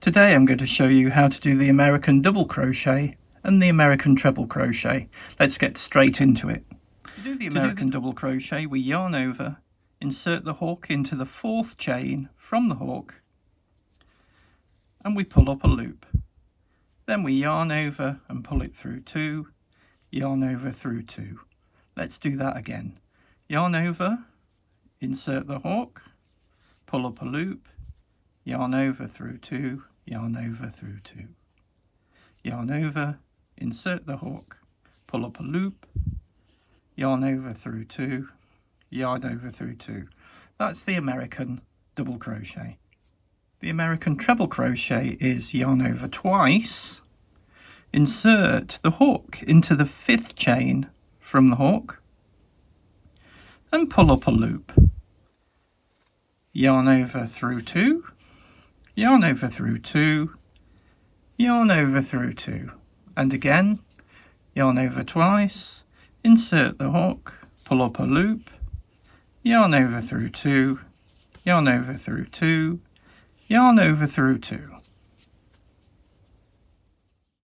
Today I'm going to show you how to do the American double crochet and the American treble crochet. Let's get straight into it. To do the American double crochet, we yarn over, insert the hook into the fourth chain from the hook, and we pull up a loop. Then we yarn over and pull it through two, yarn over through two. Let's do that again. Yarn over, insert the hook, pull up a loop, yarn over through two, yarn over through two, yarn over, insert the hook, pull up a loop, yarn over through two, yarn over through two. That's the American double crochet. The American treble crochet is yarn over twice, insert the hook into the fifth chain from the hook, and pull up a loop. Yarn over through two, yarn over through two, yarn over through two, and again, yarn over twice, insert the hook, pull up a loop, yarn over through two, yarn over through two, yarn over through two.